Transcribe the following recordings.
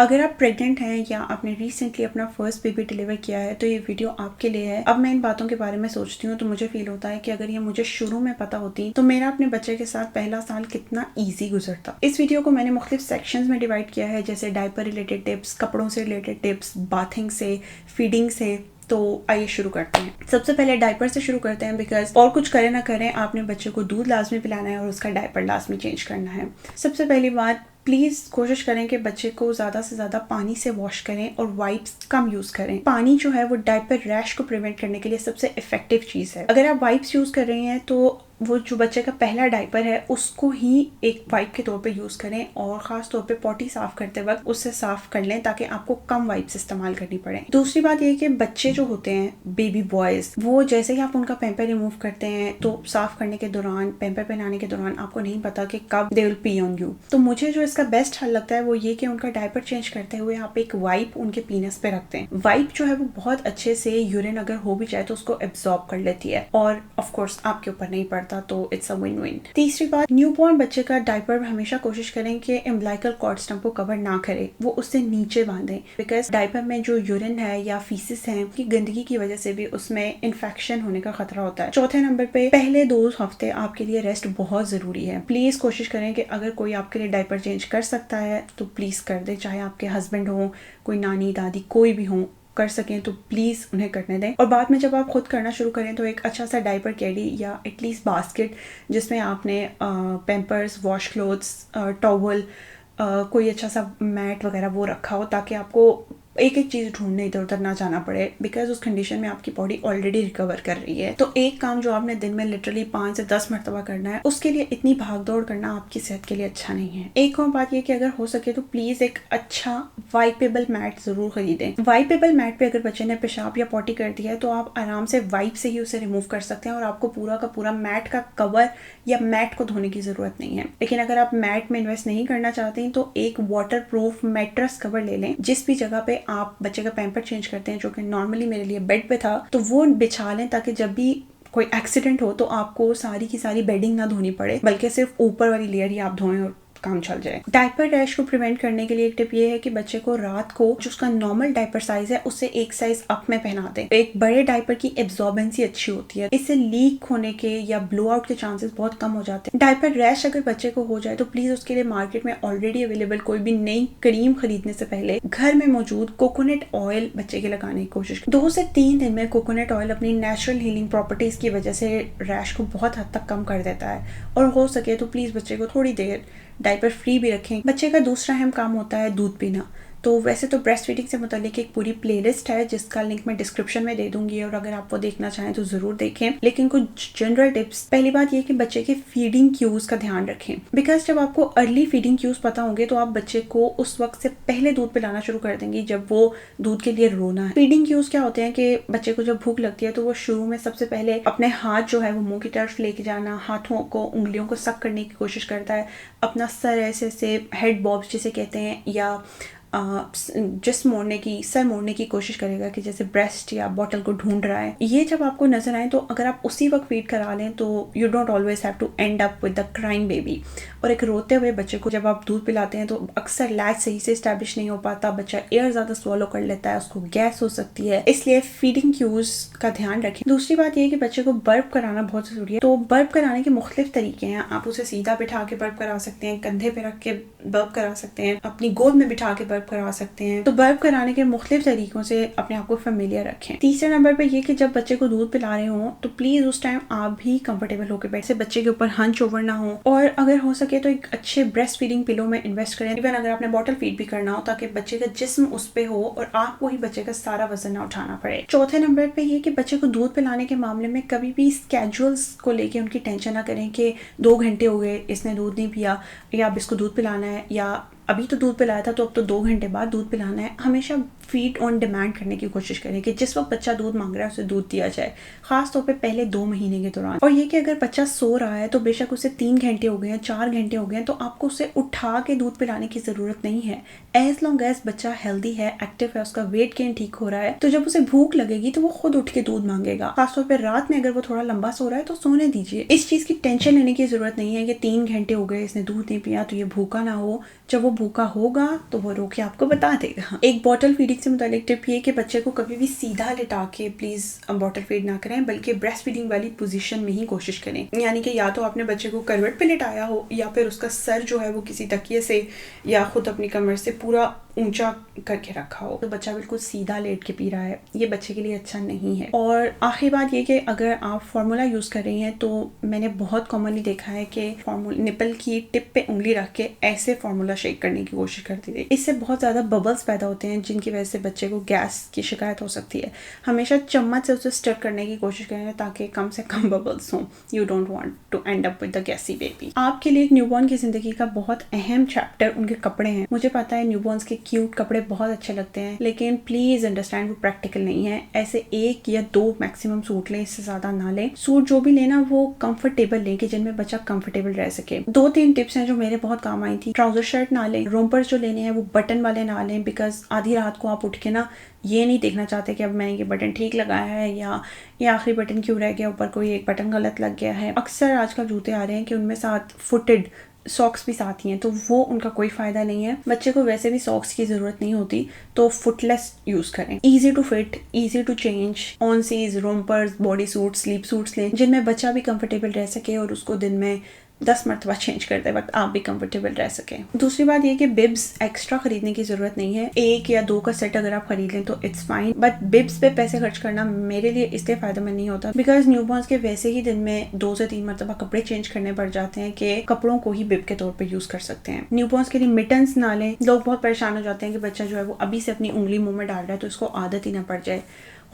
अगर आप प्रेग्नेंट हैं या आपने रिसेंटली अपना फर्स्ट बेबी डिलीवर किया है तो ये वीडियो आपके लिए है। अब मैं इन बातों के बारे में सोचती हूँ तो मुझे फील होता है कि अगर ये मुझे शुरू में पता होती तो मेरा अपने बच्चे के साथ पहला साल कितना ईजी गुजरता। इस वीडियो को मैंने मुख्तलिफ सेक्शंस में डिवाइड किया है, जैसे डायपर रिलेटेड टिप्स, कपड़ों से रिलेटेड टिप्स, बाथिंग से, फीडिंग से। तो आइए शुरू करते हैं। सबसे पहले डायपर से शुरू करते हैं, बिकॉज और कुछ करें ना करें आपने बच्चे को दूध लाजमी पिलाना है और उसका डायपर लाजमी चेंज करना है। सबसे पहली बात, प्लीज़ कोशिश करें कि बच्चे को ज़्यादा से ज़्यादा पानी से वॉश करें और वाइप्स कम यूज़ करें। पानी जो है वो डायपर रैश को प्रिवेंट करने के लिए सबसे इफेक्टिव चीज़ है। अगर आप वाइप्स यूज़ कर रही हैं तो वो जो बच्चे का पहला डायपर है उसको ही एक वाइप के तौर पे यूज़ करें और ख़ास तौर पे पॉटी साफ़ करते वक्त उससे साफ़ कर लें ताकि आपको कम वाइप्स इस्तेमाल करनी पड़े। दूसरी बात ये कि बच्चे जो होते हैं बेबी बॉयज़, वो जैसे ही आप उनका पैम्पर रिमूव करते हैं तो साफ़ करने के दौरान, पैम्पर पहनाने के दौरान आपको नहीं पता कि कब they will P on you. तो मुझे जो इसका बेस्ट हल लगता है वो ये कि उनका डायपर चेंज करते हुए आप एक वाइप उनके पीनस पे रखते हैं। वाइप जो है वो बहुत अच्छे से यूरिन अगर हो भी जाए तो उसको एब्जॉर्ब कर लेती है और ऑफ कोर्स आपके ऊपर नहीं पड़ता, तो इट्स अ विन विन। तीसरी बात, न्यूबॉर्न बच्चे का डायपर हमेशा कोशिश करें कि एम्बिलिकल कॉर्ड स्टम्प को कवर ना करे, वो उससे नीचे बांधें, बिकॉज डायपर में जो यूरिन है या फीसिस है की गंदगी की वजह से भी उसमें इन्फेक्शन होने का खतरा होता है। चौथे नंबर पे, पहले 2 हफ्ते आपके लिए रेस्ट बहुत जरूरी है। प्लीज कोशिश करें कि अगर कोई आपके लिए डायपर चेंज कर सकता है तो प्लीज कर दे, चाहे आपके हस्बैंड हो, कोई नानी दादी कोई भी हो, कर सकें तो प्लीज़ उन्हें करने दें। और बाद में जब आप खुद करना शुरू करें तो एक अच्छा सा डायपर कैडी या एटलीस्ट बास्केट जिसमें आपने पैम्पर्स, वॉश क्लोथ्स, टॉवल, कोई अच्छा सा मैट वगैरह वो रखा हो ताकि आपको एक एक चीज़ ढूंढने इधर उधर ना जाना पड़े, बिकॉज उस कंडीशन में आपकी बॉडी ऑलरेडी रिकवर कर रही है। तो एक काम जो आपने दिन में लिटरली 5 से 10 मरतबा करना है, उसके लिए इतनी भाग दौड़ करना आपकी सेहत के लिए अच्छा नहीं है। एक और बात ये कि अगर हो सके तो प्लीज़ एक अच्छा वाइपेबल मैट ज़रूर खरीदें। वाइपेबल मैट पे अगर बच्चे ने पेशाब या पॉटी कर दिया है तो आप आराम से वाइप से ही उसे रिमूव कर सकते हैं और आपको पूरा का पूरा मैट का कवर या मैट को धोने की ज़रूरत नहीं है। लेकिन अगर आप मैट में इन्वेस्ट नहीं करना चाहते हैं तो एक वाटर प्रूफ मैट्रेस कवर ले लें। जिस भी जगह पे आप बच्चे का पैम्पर चेंज करते हैं, जो कि नॉर्मली मेरे लिए बेड पे था, तो वो बिछा लें ताकि जब भी कोई एक्सीडेंट हो तो आपको सारी की सारी बेडिंग ना धोनी पड़े, बल्कि सिर्फ ऊपर वाली लेयर ही आप धोएं और काम चल जाए। डायपर रैश को प्रिवेंट करने के लिए एक टिप ये है कि बच्चे को रात को जो उसका नॉर्मल डायपर साइज है उससे एक साइज अप में पहना दें। एक बड़े डायपर की एब्जॉर्बेंसी अच्छी होती है, इससे लीक होने के या ब्लो आउट के चांसेस बहुत कम हो जाते हैं। डायपर रैश अगर बच्चे को हो जाए तो प्लीज उसके लिए मार्केट में ऑलरेडी अवेलेबल कोई भी नई क्रीम खरीदने से पहले घर में मौजूद कोकोनट ऑयल बच्चे के लगाने की कोशिश करें। 2 से 3 दिन में कोकोनट ऑयल अपनी नेचुरल हीलिंग प्रॉपर्टीज की वजह से रैश को बहुत हद तक कम कर देता है। और हो सके तो प्लीज बच्चे को थोड़ी देर डायपर फ्री भी रखें। बच्चे का दूसरा अहम काम होता है दूध पीना। तो वैसे तो ब्रेस्ट फीडिंग से मुतालिक एक पूरी प्लेलिस्ट है जिसका लिंक मैं डिस्क्रिप्शन में दे दूंगी और अगर आप वो देखना चाहें तो ज़रूर देखें। लेकिन कुछ जनरल टिप्स, पहली बात ये कि बच्चे के फीडिंग क्यूज का ध्यान रखें, बिकॉज जब आपको अर्ली फीडिंग क्यूज पता होंगे तो आप बच्चे को उस वक्त से पहले दूध पिलाना शुरू कर देंगी जब वो दूध के लिए रोना है। फीडिंग क्यूज क्या होते हैं कि बच्चे को जब भूख लगती है तो वो शुरू में सबसे पहले अपने हाथ जो है वो मुंह की तरफ लेके जाना, हाथों को, उंगलियों को सक करने की कोशिश करता है, अपना सर ऐसे से हेड बॉब्स जिसे कहते हैं या जिस मोड़ने की, सर मोड़ने की कोशिश करेगा कि जैसे ब्रेस्ट या बॉटल को ढूंढ रहा है। ये जब आपको नजर आए तो अगर आप उसी वक्त फीड करा लें तो you don't always have to end up with the crying baby. और एक रोते हुए बच्चे को जब आप दूध पिलाते हैं तो अक्सर लैच सही से स्टैब्लिश नहीं हो पाता, बच्चा एयर ज़्यादा स्वॉलो कर लेता है, उसको गैस हो सकती है, इसलिए फीडिंग क्यूज का ध्यान रखें। दूसरी बात यह कि बच्चे को बर्प कराना बहुत ज़रूरी है। तो बर्प कराने के मुख्तलिफ तरीके हैं। आप उसे सीधा बिठा के बर्प करा सकते हैं, कंधे पे रख के बर्प करा सकते हैं, अपनी गोद में बिठा के बर्प करा सकते हैं। तो बर्प कराने के मुख्तलिफ तरीकों से अपने आप को फेमिलियर रखें। तीसरे नंबर पे ये कि जब बच्चे को दूध पिला रहे हो तो प्लीज उस टाइम आप भी कंफर्टेबल होकर बैठ से, बच्चे के ऊपर हंच ओवर ना हो और अगर हो सके तो एक अच्छे ब्रेस्ट फीडिंग पिलो में इन्वेस्ट करें, इवन अगर आपने बॉटल फीड भी करना हो, ताकि बच्चे का जिस्म उस पे हो और आपको ही बच्चे का सारा वजन ना उठाना पड़े। चौथे नंबर पे ये कि बच्चे को दूध पिलाने के मामले में कभी भी स्केड्यूल्स को लेके उनकी टेंशन ना करें कि 2 घंटे हो गए इसने दूध नहीं पिया या अब इसको दूध पिलाना है या अभी तो दूध पिलाया था तो अब तो 2 घंटे बाद दूध पिलाना है। हमेशा फीड ऑन डिमांड करने की कोशिश करें कि जिस वक्त बच्चा दूध मांग रहा है उसे दूध दिया जाए, खास तौर पे पहले 2 महीने के दौरान। और ये कि अगर बच्चा सो रहा है तो बेशक उसे 3 घंटे हो गए हैं, 4 घंटे हो गए हैं, तो आपको उसे उठा के दूध पिलाने की जरूरत नहीं है। एज लॉन्ग एज बच्चा हेल्दी है, एक्टिव है, उसका वेट गेन ठीक हो रहा है, तो जब उसे भूख लगेगी तो वो खुद उठ के दूध मांगेगा। खासतौर पर रात में अगर वो थोड़ा लंबा सो रहा है तो सोने दीजिए। इस चीज की टेंशन लेने की जरूरत नहीं है कि 3 घंटे हो गए इसने दूध नहीं पिया तो ये भूखा ना हो। जब वो भूखा होगा तो वो रो के आपको बता देगा। एक बॉटल फीडिंग से मुतालिक टिप ये कि बच्चे को कभी भी सीधा लिटा के प्लीज बॉटल फीड ना करें, बल्कि ब्रेस्ट फीडिंग वाली पोजीशन में ही कोशिश करें। यानी कि या तो आपने बच्चे को करवट पे लिटाया हो या फिर उसका सर जो है वो किसी तकिए से या खुद अपनी कमर से पूरा ऊंचा करके रखा हो, तो बच्चा बिल्कुल सीधा लेट के पी रहा है, ये बच्चे के लिए अच्छा नहीं है। और आखिरी बात ये कि अगर आप फार्मूला यूज कर रही हैं तो मैंने बहुत कॉमनली देखा है कि निपल की टिप पे उंगली रख के ऐसे फार्मूला शेक करने की कोशिश करती थी। इससे बहुत ज्यादा बबल्स पैदा होते हैं जिनकी वजह से बच्चे को गैस की शिकायत हो सकती है। हमेशा चम्मच से उसे स्टर करने की कोशिश करें ताकि कम से कम बबल्स हों। You don't want to end up with the gassy baby. आपके लिए एक न्यूबॉर्न की जिंदगी का बहुत अहम चैप्टर उनके कपड़े हैं। मुझे पता है न्यूबॉर्न्स के क्यूट कपड़े बहुत अच्छे लगते हैं, लेकिन प्लीज अंडरस्टैंड वो प्रैक्टिकल नहीं है। ऐसे 1 या 2 मैक्सिमम सूट लें, इससे ज्यादा ना लें। सूट जो भी लेना वो कंफर्टेबल लें कि जिनमें बच्चा कंफर्टेबल रह सके। 2-3 टिप्स हैं जो मेरे बहुत काम आई थी। ट्राउजर शर्ट ना लें, रोम्पर्स जो लेने हैं वो बटन वाले ना लें, बिकॉज आधी रात को आप उठ के ना ये नहीं देखना चाहते कि अब मैं ये बटन ठीक लगाया है या ये आखिरी बटन क्यों रह गया, ऊपर कोई एक बटन गलत लग गया है। अक्सर आजकल जूते आ रहे हैं कि उनमें साथ फुटेड सॉक्स भी साथ ही हैं, तो वो उनका कोई फायदा नहीं है। बच्चे को वैसे भी सॉक्स की जरूरत नहीं होती, तो फुटलेस यूज करें। Easy to fit, easy to change, onesies, rompers, body suit, sleep suits लें जिनमें बच्चा भी कंफर्टेबल रह सके और उसको दिन में 10 मरतबा चेंज करते वक्त आप भी कंफर्टेबल रह सके। दूसरी बात ये कि बिब्स एक्स्ट्रा खरीदने की जरूरत नहीं है। 1 या 2 का सेट अगर आप खरीद लें तो इट्स फाइन, बट बिब्स पे पैसे खर्च करना मेरे लिए इसलिए फायदेमंद नहीं होता, बिकॉज न्यूबॉर्न्स के वैसे ही दिन में 2 से 3 मरतबा कपड़े चेंज करने पड़ जाते हैं कि कपड़ों को ही बिब के तौर पर यूज कर सकते हैं। न्यूबॉर्न्स के लिए मिटन्स ना लें। लोग बहुत परेशान हो जाते हैं कि बच्चा जो है वो अभी से अपनी उंगली मुंह में डाल रहा है तो इसको आदत ही ना पड़ जाए।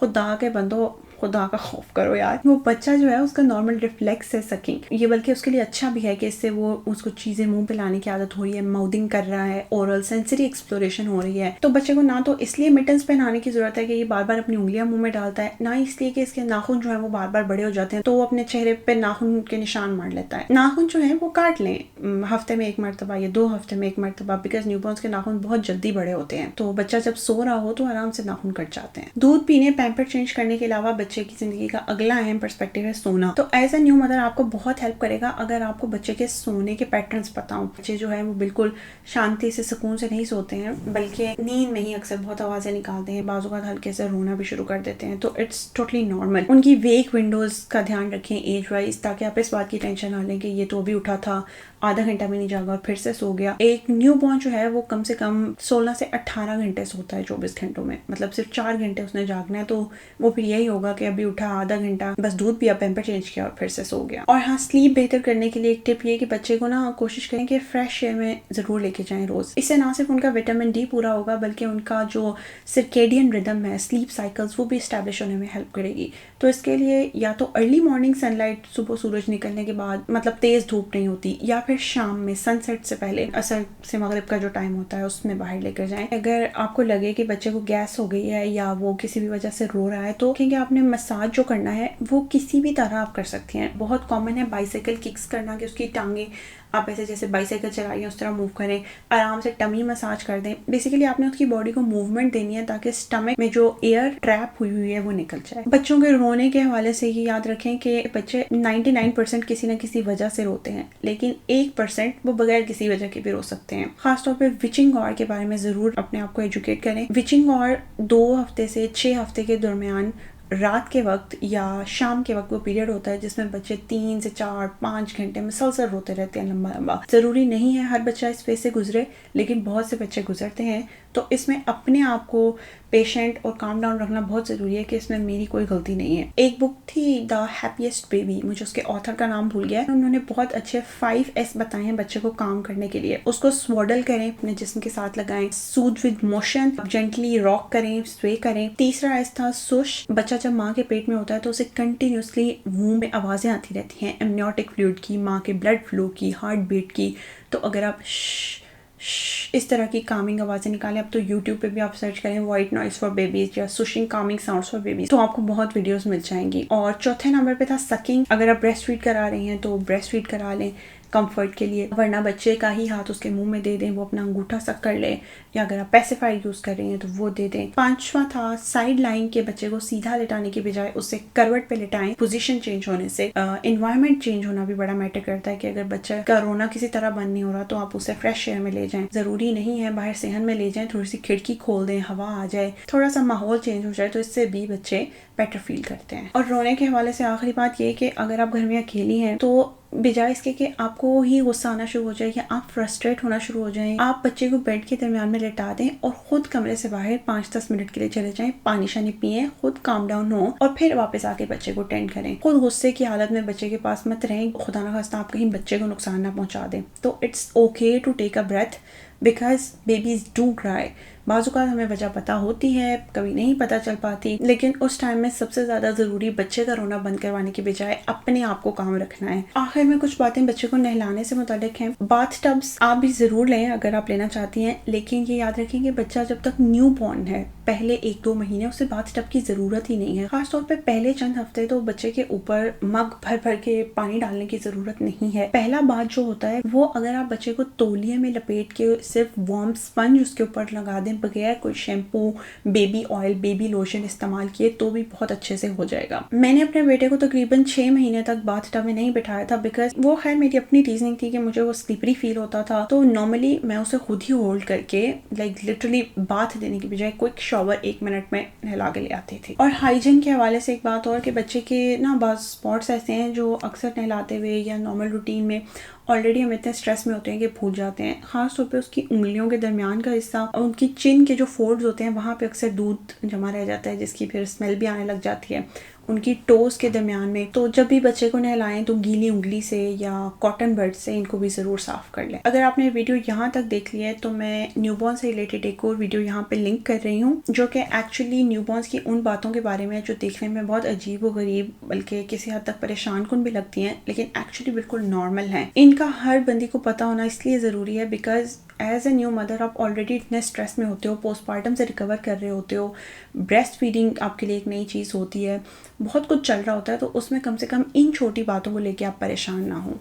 खुदा के बंदो, खुदा का खौफ करो यार। वो बच्चा जो है उसका नॉर्मल रिफ्लेक्स है सकिंग, ये बल्कि उसके लिए अच्छा भी है कि इससे वो उसको चीजें मुंह पे लाने की आदत हो रही है, माउथिंग कर रहा है, ओरल सेंसरी एक्सप्लोरेशन हो रही है। तो बच्चे को ना तो इसलिए मिटन्स पहनाने की जरूरत है कि ये बार बार अपनी उंगलियां मुंह में डालता है, ना इसलिए कि इसके नाखून जो है वो बार बार बड़े हो जाते हैं तो वो अपने चेहरे पे नाखून के निशान मार लेता है। नाखून जो है वो काट लें हफ्ते में 1 मरतबा या 2 हफ्ते में 1 मरतबा, बिकॉज न्यूबॉर्न्स के नाखून बहुत जल्दी बड़े होते हैं, तो बच्चा जब सो रहा हो तो आराम से नाखून कट जाते हैं। दूध पीने, पैम्पर चेंज करने के अलावा बच्चे की जिंदगी का अगला अहम पर्सपेक्टिव है सोना। तो एज अ न्यू मदर आपको बहुत हेल्प करेगा अगर आपको बच्चे के सोने के पैटर्न्स पता हो। बच्चे जो है वो बिल्कुल शांति से सुकून से नहीं सोते हैं, बल्कि नींद में ही अक्सर बहुत आवाजें निकालते हैं, बाजू का हल्के से रोना भी शुरू कर देते हैं, तो इट्स टोटली नॉर्मल। उनकी वेक विंडोज का ध्यान रखें एज वाइज, ताकि आप इस बात की टेंशन ना लें कि ये तो अभी उठा था, आधा घंटा भी नहीं जागा और फिर से सो गया। एक न्यू बॉर्न जो है वो कम से कम 16 से 18 घंटे सोता है 24 घंटों में, मतलब सिर्फ 4 घंटे उसने जागना है, तो वो फिर यही होगा कि अभी उठा, आधा घंटा बस दूध पिया, पैम्पर चेंज किया और फिर से सो गया। और हाँ, स्लीप बेहतर करने के लिए एक टिप ये कि बच्चे को ना कोशिश करें कि फ्रेश एयर में जरूर लेके जाएं रोज। इससे ना सिर्फ उनका विटामिन डी पूरा होगा बल्कि उनका जो सर्केडियन रिदम है, स्लीप साइकिल्स, वो भी स्टैब्लिश होने में हेल्प करेगी। तो इसके लिए या तो अर्ली मॉर्निंग सनलाइट, सुबह सूरज निकलने के बाद, मतलब तेज धूप नहीं होती, या फिर शाम में सनसेट से पहले, असर से मगरिब का जो टाइम होता है उसमें बाहर लेकर जाएं। अगर आपको लगे कि बच्चे को गैस हो गई है या वो किसी भी वजह से रो रहा है तो क्योंकि आपने मसाज जो करना है वो किसी भी तरह आप कर सकती हैं। बहुत कॉमन है बाइसाइकिल किक्स करना, कि उसकी टांगे आप ऐसे जैसे बाइसाइकिल चलाइए उस तरह मूव करें, आराम से टमी मसाज कर दें। बेसिकली आपने उसकी बॉडी को मूवमेंट देनी है ताकि स्टमक में जो एयर ट्रैप हुई है वो निकल जाए। बच्चों के रोने के हवाले से ही याद रखें कि बच्चे 99% किसी न किसी वजह से रोते हैं, लेकिन 1% वो बगैर किसी वजह के भी रो सकते हैं। खासतौर पर विचिंग ऑर के बारे में जरूर अपने आप को एजुकेट करें। विचिंग ऑर 2 हफ्ते से 6 हफ्ते के दरमियान रात के वक्त या शाम के वक्त वो पीरियड होता है जिसमें बच्चे 3 से 4-5 घंटे मुसलसल रोते रहते हैं लंबा लंबा। जरूरी नहीं है हर बच्चा इस फेज से गुजरे, लेकिन बहुत से बच्चे गुजरते हैं, तो इसमें अपने आप को पेशेंट और काम डाउन रखना बहुत ज़रूरी है कि इसमें मेरी कोई गलती नहीं है। एक बुक थी द हैप्पीएस्ट बेबी, मुझे उसके ऑथर का नाम भूल गया है, उन्होंने बहुत अच्छे 5S बताए हैं बच्चे को काम करने के लिए। उसको स्वॉडल करें, अपने जिस्म के साथ लगाएं, सूद विद मोशन, जेंटली रॉक करें, स्वे करें। तीसरा एस था सुश, बच्चा जब माँ के पेट में होता है तो उसे कंटिन्यूसली वूम में आवाज़ें आती रहती हैं, एमनियोटिक फ्लूइड की, माँ के ब्लड फ्लो की, हार्ट बीट की। तो अगर आप इस तरह की कामिंग आवाज़ें निकालें, अब तो यूट्यूब पे भी आप सर्च करें व्हाइट नॉइस फॉर बेबीज या सुशिंग कामिंग साउंड्स फॉर बेबीज, तो आपको बहुत वीडियोस मिल जाएंगी। और चौथे नंबर पे था सकिंग। अगर आप ब्रेस्ट फीड करा रही हैं तो ब्रेस्ट फीड करा लें, कंफर्ट के लिए, वरना बच्चे का ही हाथ उसके मुंह में दे दें, वो अपना अंगूठा सक कर ले, या अगर आप पेसिफायर यूज कर रही हैं तो वो दे दें। 5वां था साइड लाइन के बच्चे को सीधा लेटाने की बजाय उससे करवट पे लेटाएं। पोजीशन चेंज होने से एनवायरनमेंट चेंज होना भी बड़ा मैटर करता है कि अगर बच्चा का रोना किसी तरह बंद नहीं हो रहा तो आप उसे फ्रेश एयर में ले जाएं। जरूरी नहीं है बाहर सेहन में ले जाएं, थोड़ी सी खिड़की खोल दें, हवा आ जाए, थोड़ा सा माहौल चेंज हो जाए, तो इससे भी बच्चे बेटर फील करते हैं। और रोने के हवाले से आखिरी बात ये कि अगर आप घर में अकेली हैं तो बजाय इसके कि आपको ही गुस्सा आना शुरू हो जाए या आप फ्रस्ट्रेट होना शुरू हो जाएं, आप बच्चे को बेड के दरमियान में लेटा दें और खुद कमरे से बाहर 5-10 मिनट के लिए चले जाएं, पानी शानी पिए, खुद काम डाउन हो और फिर वापस आके बच्चे को टेंड करें। खुद गुस्से की हालत में बच्चे के पास मत रहें, खुदा ना खास्ता आप कहीं बच्चे को नुकसान ना पहुंचा दें। तो it's okay to take a breath because babies do cry. बाज़-औक़ात हमें वजह पता होती है, कभी नहीं पता चल पाती, लेकिन उस टाइम में सबसे ज़्यादा ज़रूरी बच्चे का रोना बंद करवाने की बजाय अपने आप को काम रखना है। आखिर में कुछ बातें बच्चे को नहलाने से मुतालिक हैं। बाथ टब्स आप भी ज़रूर लें अगर आप लेना चाहती हैं, लेकिन ये याद रखें कि बच्चा जब तक न्यू बॉर्न है, पहले 1-2 महीने उसे बाथ टब की ज़रूरत ही नहीं है। खासतौर पर पहले चंद हफ्ते तो बच्चे के ऊपर मग भर भर के पानी डालने की ज़रूरत नहीं है। पहला बात जो होता है वो अगर आप बच्चे को तौलिए में लपेट के सिर्फ वार्म स्पंज उसके ऊपर लगा दें बगैर कोई shampoo, baby oil, baby lotion इस्तेमाल किए तो भी बहुत अच्छे से हो जाएगा। मैंने अपने बेटे को तकरीबन 6 महीने तक बाथ टब में नहीं बिठाया था बिकॉज वो खैर मेरी अपनी रीजनिंग थी कि मुझे वो स्लिपरी फील होता था, तो नॉर्मली मैं उसे खुद ही होल्ड करके लिटरली बाथ देने की बजाय क्विक शॉवर 1 मिनट में नहला के ले आती थी। और हाइजीन के हवाले से एक बात और कि बच्चे के ना बाज़ स्पॉट्स ऐसे हैं जो अक्सर नहलाते हुए या नॉर्मल रूटीन में ऑलरेडी हम इतने स्ट्रेस में होते हैं कि भूल जाते हैं। खास तौर पे उसकी उंगलियों के दरमियान का हिस्सा और उनकी चिन के जो फोल्ड्स होते हैं वहाँ पे अक्सर दूध जमा रह जाता है जिसकी फिर स्मेल भी आने लग जाती है उनकी टोस के दरमियान में। तो जब भी बच्चे को नहलाएं तो गीली उंगली से या कॉटन बड से इनको भी ज़रूर साफ़ कर लें। अगर आपने वीडियो यहाँ तक देख लिया है तो मैं न्यूबॉर्न से रिलेटेड एक और वीडियो यहाँ पे लिंक कर रही हूँ जो कि एक्चुअली न्यूबॉर्न्स की उन बातों के बारे में जो देखने में बहुत अजीब व गरीब बल्कि किसी हद तक परेशान कुन भी लगती हैं लेकिन एक्चुअली बिल्कुल नॉर्मल हैं। इनका हर बंदी को पता होना इसलिए ज़रूरी है because as a new mother आप ऑलरेडी इतने स्ट्रेस में होते हो, पोस्टपार्टम से रिकवर कर रहे होते हो, ब्रेस्ट फीडिंग आपके लिए एक नई चीज़ होती है, बहुत कुछ चल रहा होता है, तो उसमें कम से कम इन छोटी बातों को लेके आप परेशान ना हो।